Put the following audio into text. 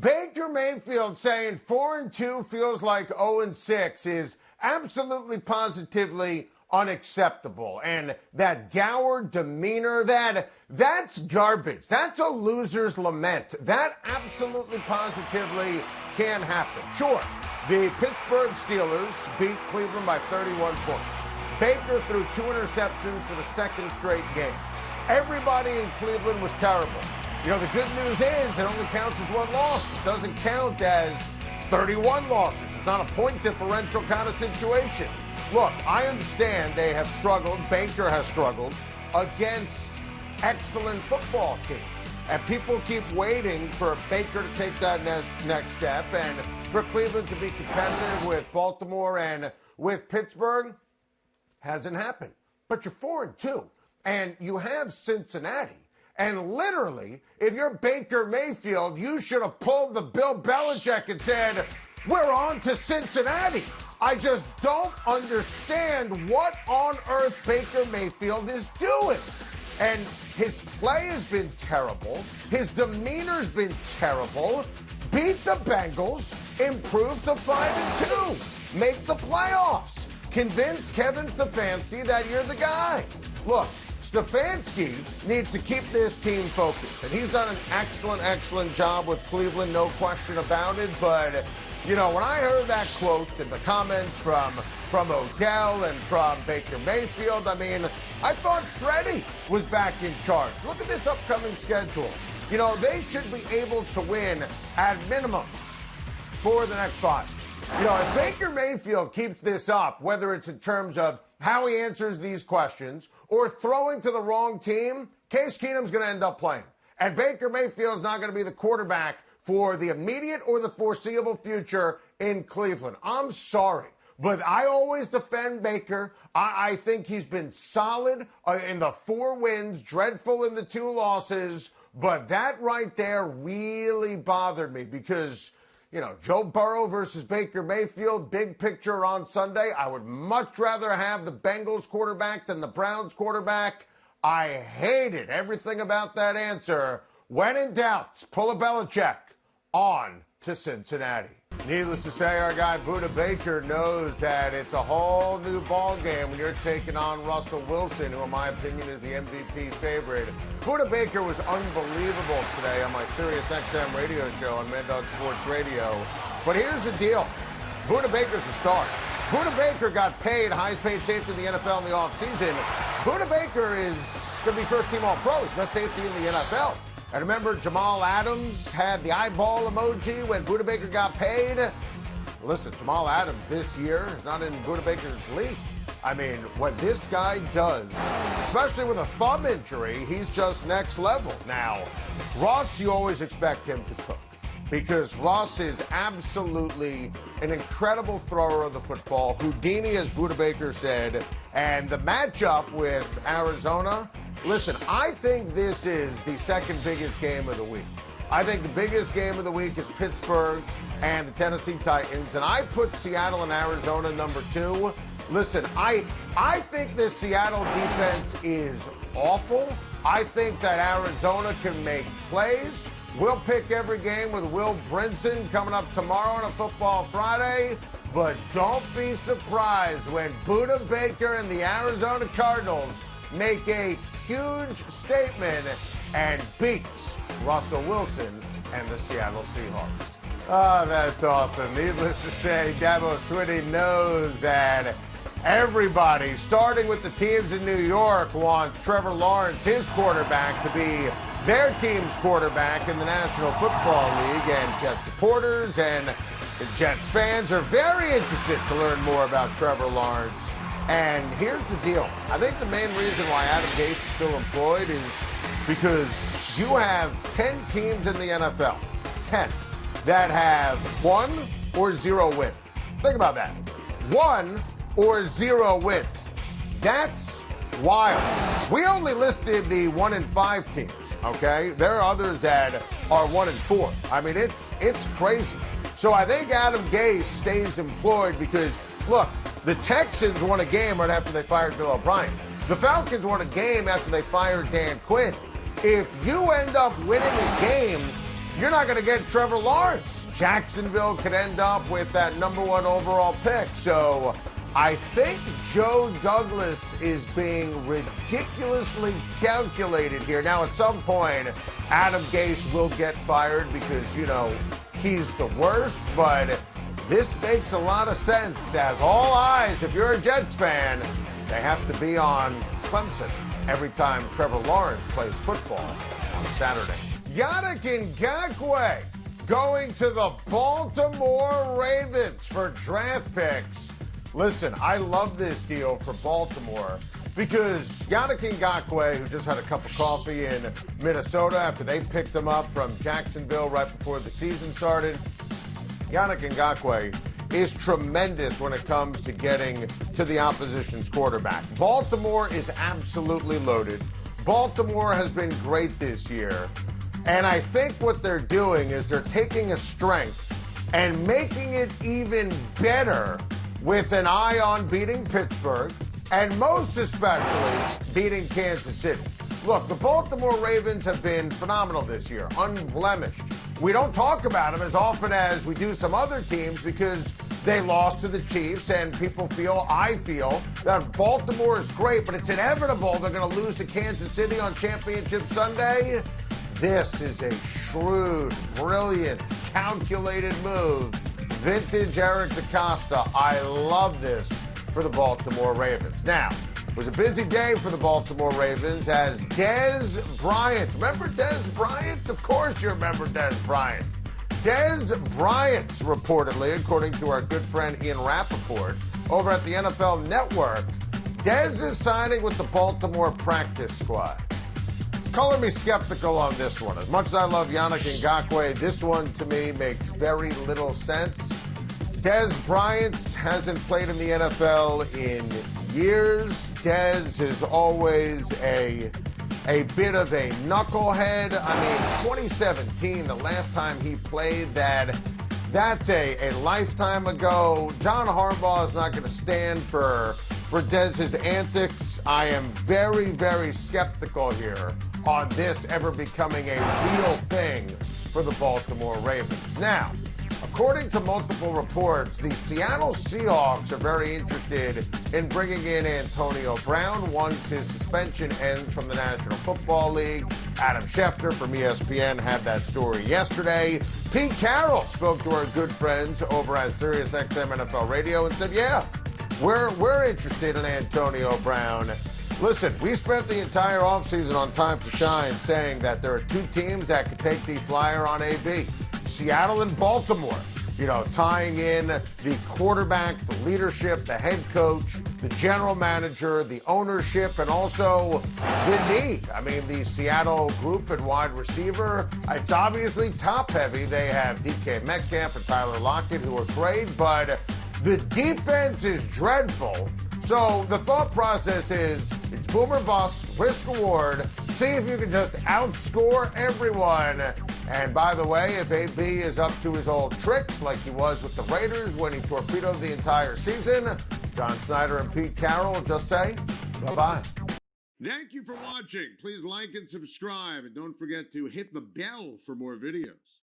Baker Mayfield saying 4-2 feels like 0-6 is absolutely positively unacceptable. And that dour demeanor, that's garbage. That's a loser's lament. That absolutely positively can happen. Sure, the Pittsburgh Steelers beat Cleveland by 31 points. Baker threw 2 interceptions for the second straight game. Everybody in Cleveland was terrible. You know, the good news is it only counts as 1 loss. It doesn't count as 31 losses. It's not a point differential kind of situation. Look, I understand they have struggled, Baker has struggled, against excellent football teams. And people keep waiting for Baker to take that next step and for Cleveland to be competitive with Baltimore and with Pittsburgh. Hasn't happened. But you're 4-2, and you have Cincinnati. And literally, if you're Baker Mayfield, you should have pulled the Bill Belichick and said, we're on to Cincinnati. I just don't understand what on earth Baker Mayfield is doing. And his play has been terrible. His demeanor's been terrible. Beat the Bengals, improve to 5-2, make the playoffs. Convince Kevin Stefanski that you're the guy. Look, Stefanski needs to keep this team focused. And he's done an excellent job with Cleveland, no question about it. But, you know, when I heard that quote and the comments from Odell and from Baker Mayfield, I mean, I thought Freddie was back in charge. Look at this upcoming schedule. You know, they should be able to win at minimum for the next 5. You know, if Baker Mayfield keeps this up, whether it's in terms of how he answers these questions or throwing to the wrong team, Case Keenum's going to end up playing. And Baker Mayfield's not going to be the quarterback for the immediate or the foreseeable future in Cleveland. I'm sorry, but I always defend Baker. I think he's been solid in the 4 wins, dreadful in the 2 losses. But that right there really bothered me because, you know, Joe Burrow versus Baker Mayfield, big picture on Sunday. I would much rather have the Bengals quarterback than the Browns quarterback. I hated everything about that answer. When in doubt, pull a Belichick on to Cincinnati. Needless to say, our guy Budda Baker knows that it's a whole new ballgame when you're taking on Russell Wilson, who in my opinion is the MVP favorite. Budda Baker was unbelievable today on my Sirius XM radio show on Mad Dog Sports Radio. But here's the deal. Budda Baker's a star. Budda Baker got paid, highest paid safety in the NFL in the offseason. Budda Baker is going to be first team All-Pro. He's best safety in the NFL. And remember, Jamal Adams had the eyeball emoji when Budda Baker got paid. Listen, Jamal Adams this year is not in Budda Baker's league. I mean, what this guy does, especially with a thumb injury, he's just next level. Now, Ross, you always expect him to cook because Ross is absolutely an incredible thrower of the football. Houdini, as Budda Baker said, and the matchup with Arizona. Listen, I think this is the second biggest game of the week. I think the biggest game of the week is Pittsburgh and the Tennessee Titans. And I put Seattle and Arizona number 2. Listen, I think this Seattle defense is awful. I think that Arizona can make plays. We'll pick every game with Will Brinson coming up tomorrow on a Football Friday. But don't be surprised when Budda Baker and the Arizona Cardinals make a huge statement and beats Russell Wilson and the Seattle Seahawks. Oh, that's awesome. Needless to say, Dabo Swinney knows that everybody, starting with the teams in New York, wants Trevor Lawrence, his quarterback, to be their team's quarterback in the National Football League. And Jets supporters and Jets fans are very interested to learn more about Trevor Lawrence. And here's the deal. I think the main reason why Adam Gase is still employed is because you have 10 teams in the NFL, 10, that have 1 or 0 wins. Think about that. 1 or 0 wins. That's wild. We only listed the 1 and 5 teams, okay? There are others that are 1 and 4. I mean, it's crazy. So I think Adam Gase stays employed because, look, the Texans won a game right after they fired Bill O'Brien. The Falcons won a game after they fired Dan Quinn. If you end up winning a game, you're not going to get Trevor Lawrence. Jacksonville could end up with that #1 overall pick. So I think Joe Douglas is being ridiculously calculated here. Now, at some point, Adam Gase will get fired because, he's the worst, but this makes a lot of sense as all eyes, if you're a Jets fan, they have to be on Clemson every time Trevor Lawrence plays football on Saturday. Yannick Ngakoue going to the Baltimore Ravens for draft picks. Listen, I love this deal for Baltimore because Yannick Ngakoue, who just had a cup of coffee in Minnesota after they picked him up from Jacksonville right before the season started, Yannick Ngakoue is tremendous when it comes to getting to the opposition's quarterback. Baltimore is absolutely loaded. Baltimore has been great this year. And I think what they're doing is they're taking a strength and making it even better with an eye on beating Pittsburgh and most especially beating Kansas City. Look, the Baltimore Ravens have been phenomenal this year, unblemished. We don't talk about them as often as we do some other teams because they lost to the Chiefs, and I feel, that Baltimore is great, but it's inevitable they're going to lose to Kansas City on Championship Sunday. This is a shrewd, brilliant, calculated move. Vintage Eric DeCosta. I love this for the Baltimore Ravens. Now, it was a busy day for the Baltimore Ravens as Dez Bryant. Remember Dez Bryant? Of course you remember Dez Bryant. Dez Bryant, reportedly, according to our good friend Ian Rappaport over at the NFL Network, Dez is signing with the Baltimore practice squad. Color me skeptical on this one. As much as I love Yannick Ngakoue, this one to me makes very little sense. Dez Bryant hasn't played in the NFL in years. Dez is always a bit of a knucklehead. 2017, the last time he played, that's a lifetime ago. John Harbaugh is not going to stand for Dez's antics. I am very, very skeptical here on this ever becoming a real thing for the Baltimore Ravens. Now, according to multiple reports, the Seattle Seahawks are very interested in bringing in Antonio Brown once his suspension ends from the National Football League. Adam Schefter from ESPN had that story yesterday. Pete Carroll spoke to our good friends over at SiriusXM NFL Radio and said, yeah, we're interested in Antonio Brown. Listen, we spent the entire offseason on Time to Shine saying that there are two teams that could take the flyer on AB. Seattle and Baltimore, tying in the quarterback, the leadership, the head coach, the general manager, the ownership, and also the need. The Seattle group at wide receiver, it's obviously top heavy. They have DK Metcalf and Tyler Lockett, who are great, but the defense is dreadful. So the thought process is it's boom or bust, risk reward, see if you can just outscore everyone. And by the way, if AB is up to his old tricks like he was with the Raiders when he torpedoed the entire season, John Schneider and Pete Carroll will just say bye-bye. Thank you for watching. Please like and subscribe, and don't forget to hit the bell for more videos.